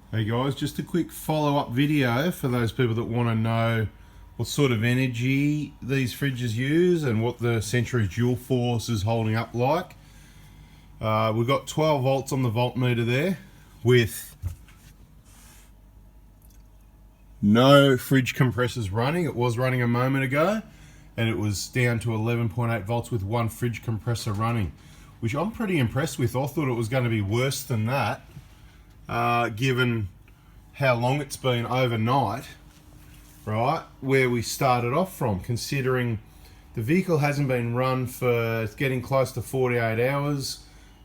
Hey guys, just a quick follow-up video for those people that want to know what sort of energy these fridges use and what the Century Dual Force is holding up like. We've got 12 volts on the voltmeter there with no fridge compressors running. It was running a moment ago and it was down to 11.8 volts with one fridge compressor running, which I'm pretty impressed with. I thought it was going to be worse than that. Given how long it's been overnight, right, where we started off from, considering the vehicle hasn't been run for, it's getting close to 48 hours.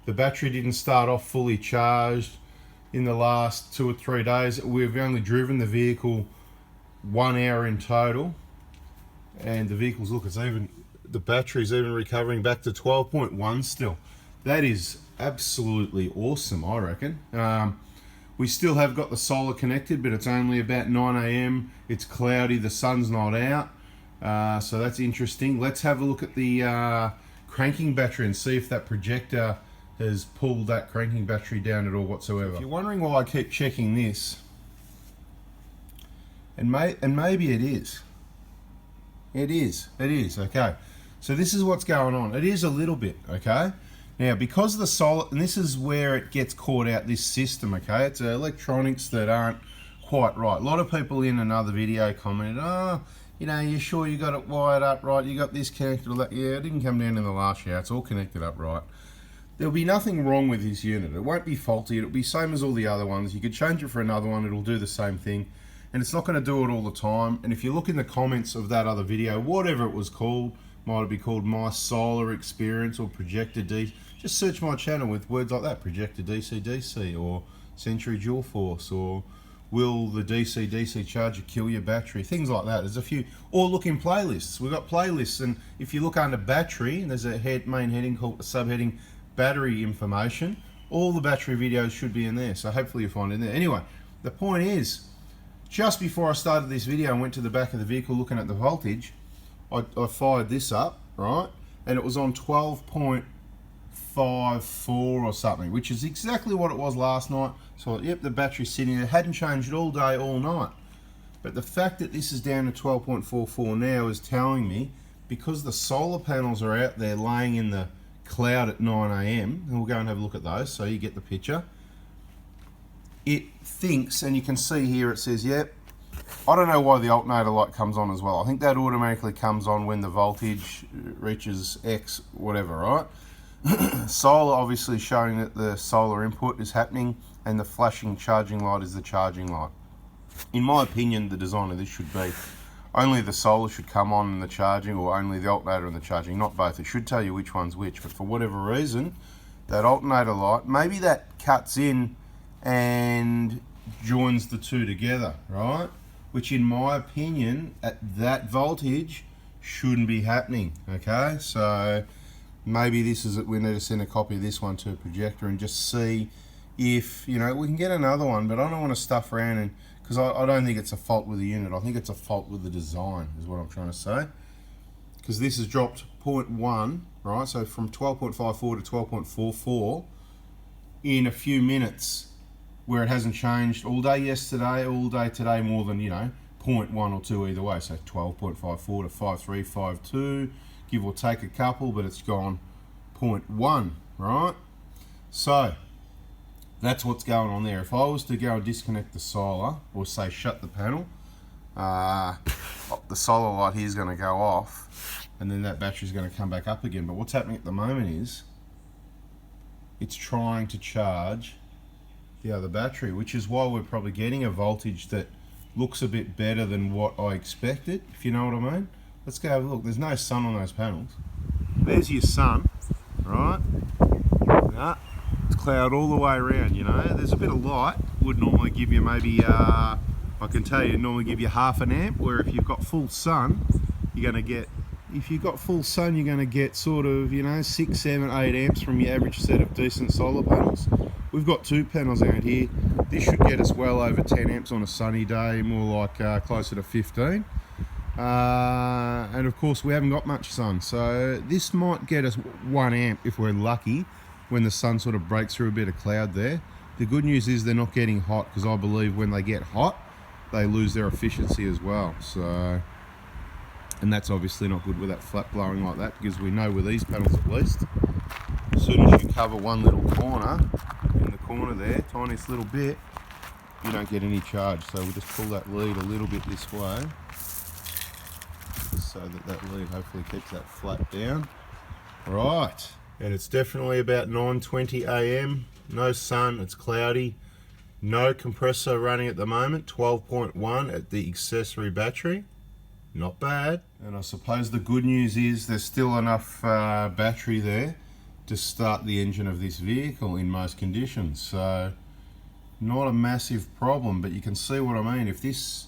The battery didn't start off fully charged in the last 2 or 3 days. We've only driven the vehicle 1 hour in total, and the vehicle's, look, it's even, the battery's even recovering back to 12.1 still. That is absolutely awesome, I reckon. We still have got the solar connected, but it's only about 9 AM. It's cloudy, the sun's not out, so that's interesting. Let's have a look at the cranking battery and see if that projector has pulled that cranking battery down at all whatsoever. If you're wondering why I keep checking this, and maybe it is. It is, okay. So this is what's going on. It is a little bit, okay? Now, because of the solar, and this is where it gets caught out, this system, okay? It's electronics that aren't quite right. A lot of people in another video commented, oh, you know, you sure you got it wired up right? You got this connected or that? Yeah, it didn't come down in the last shower. It's all connected up right. There'll be nothing wrong with this unit. It won't be faulty. It'll be same as all the other ones. You could change it for another one. It'll do the same thing. And it's not going to do it all the time. And if you look in the comments of that other video, whatever it was called, might be called My Solar Experience or Projector DC. Just search my channel with words like that, Projector DC, or Century Dual Force, or will the DC charger kill your battery? Things like that. There's a few, or look in playlists. We've got playlists, and if you look under battery, there's a main heading called a subheading battery information. All the battery videos should be in there, so hopefully you'll find it in there. Anyway, the point is, just before I started this video and went to the back of the vehicle looking at the voltage, I fired this up, right, and it was on 12.54 or something, which is exactly what it was last night. So yep, the battery's sitting there, hadn't changed all day, all night. But the fact that this is down to 12.44 now is telling me, because the solar panels are out there laying in the cloud at 9 AM, and we'll go and have a look at those so you get the picture. It thinks, and you can see here it says, yep, I don't know why the alternator light comes on as well. I think that automatically comes on when the voltage reaches X, whatever, right? Solar obviously showing that the solar input is happening, and the flashing charging light is the charging light. In my opinion, the design of this should be only the solar should come on and the charging, or only the alternator and the charging, not both. It should tell you which one's which, but for whatever reason, that alternator light, maybe that cuts in and joins the two together, right? Which in my opinion, at that voltage, shouldn't be happening, okay? So maybe this is it. We need to send a copy of this one to a projector and just see if, you know, we can get another one, but I don't want to stuff around, and because I don't think it's a fault with the unit. I think it's a fault with the design, is what I'm trying to say. Because this has dropped 0.1, right? So from 12.54 to 12.44 in a few minutes, where it hasn't changed all day yesterday, all day today, more than, you know, 0.1 or 2 either way. So 12.54 to 5352, give or take a couple, but it's gone 0.1, right? So that's what's going on there. If I was to go and disconnect the solar, or say shut the panel, the solar light here is going to go off, and then that battery is going to come back up again. But what's happening at the moment is it's trying to charge the other battery, which is why we're probably getting a voltage that looks a bit better than what I expected, if you know what I mean. Let's go have a look. There's no sun on those panels. There's your sun, right? Nah, it's cloud all the way around, you know. There's a bit of light, would normally give you maybe, I can tell you, normally give you half an amp, where if you've got full sun, you're going to get, if you've got full sun, you're going to get sort of, you know, 6, 7, 8 amps from your average set of decent solar panels. We've got 2 panels out here. This should get us well over 10 amps on a sunny day, more like closer to 15. And of course we haven't got much sun, so this might get us 1 amp if we're lucky, when the sun sort of breaks through a bit of cloud there. The good news is they're not getting hot, because I believe when they get hot, they lose their efficiency as well. So, and that's obviously not good with that flat blowing like that, because we know with these panels at least, as soon as you cover one little corner, in the corner there, tiniest little bit, you don't get any charge. So we'll just pull that lead a little bit this way, just so that that lead hopefully keeps that flat down. Right, and it's definitely about 9:20 AM, no sun, it's cloudy, no compressor running at the moment, 12.1 at the accessory battery, not bad. And I suppose the good news is there's still enough battery there to start the engine of this vehicle in most conditions, so not a massive problem. But you can see what I mean. If this,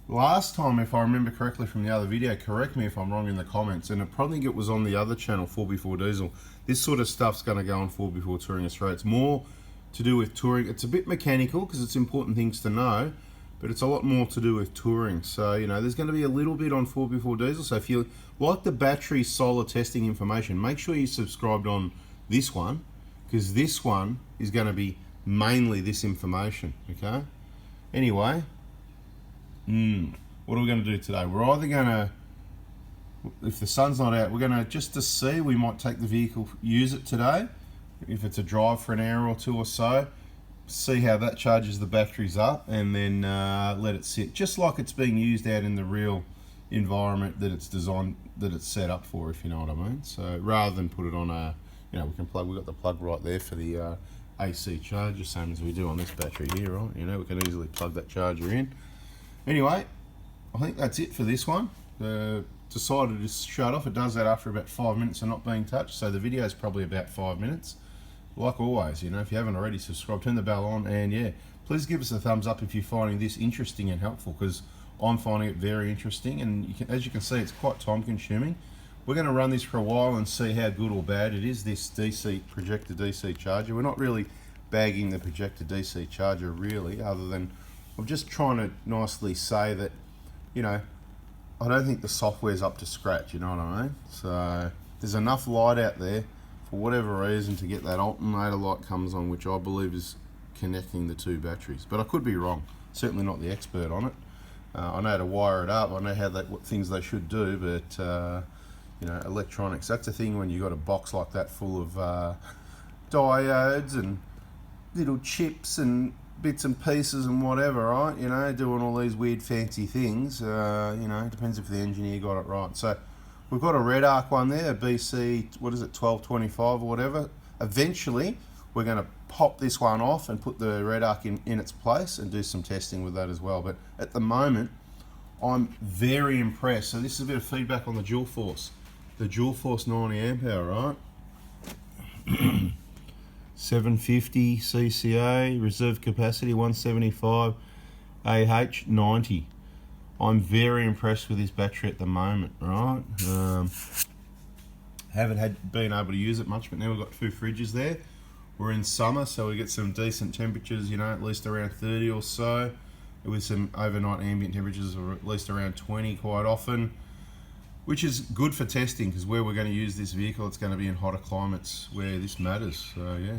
last time, if I remember correctly from the other video, correct me if I'm wrong in the comments, and I probably think it was on the other channel, 4x4 Diesel, this sort of stuff's going to go on 4x4 Touring Australia. It's more to do with touring. It's a bit mechanical because it's important things to know, but it's a lot more to do with touring. So, you know, there's going to be a little bit on 4x4 Diesel. So if you like the battery solar testing information, make sure you're subscribed on this one, because this one is going to be mainly this information, okay? Anyway, what are we going to do today? We're either going to, if the sun's not out, we're going to, just to see, we might take the vehicle, use it today, if it's a drive for an hour or two or so, see how that charges the batteries up, and then let it sit just like it's being used out in the real environment that it's designed, that it's set up for, if you know what I mean. So rather than put it on a, you know, we can plug, we've got the plug right there for the AC charger, same as we do on this battery here, right? You know, we can easily plug that charger in. Anyway, I think that's it for this one. Decided to shut off. It does that after about 5 minutes of not being touched, so the video is probably about 5 minutes. Like always, you know, if you haven't already, subscribe, turn the bell on, and yeah, please give us a thumbs up if you're finding this interesting and helpful, because I'm finding it very interesting, and you can, as you can see, it's quite time consuming. We're going to run this for a while and see how good or bad it is, this DC projector DC charger. We're not really bagging the projector DC charger really, other than I'm just trying to nicely say that, you know, I don't think the software's up to scratch, you know what I mean? So there's enough light out there for whatever reason to get that alternator light comes on, which I believe is connecting the two batteries. But I could be wrong, certainly not the expert on it. I know how to wire it up, I know how what things they should do, but you know, electronics, that's the thing when you've got a box like that full of diodes and little chips and bits and pieces and whatever, right? You know, doing all these weird fancy things. You know, it depends if the engineer got it right. So we've got a red arc one there, a BC, what is it, 1225 or whatever. Eventually, we're going to pop this one off and put the red arc in its place and do some testing with that as well. But at the moment, I'm very impressed. So this is a bit of feedback on the dual force. The dual force 90 amp hour, right? 750 CCA, reserve capacity 175, AH 90. I'm very impressed with this battery at the moment, right? Haven't been able to use it much, but now we've got two fridges there. We're in summer, so we get some decent temperatures, you know, at least around 30 or so, with some overnight ambient temperatures of at least around 20 quite often, which is good for testing, because where we're going to use this vehicle, it's going to be in hotter climates where this matters. So yeah.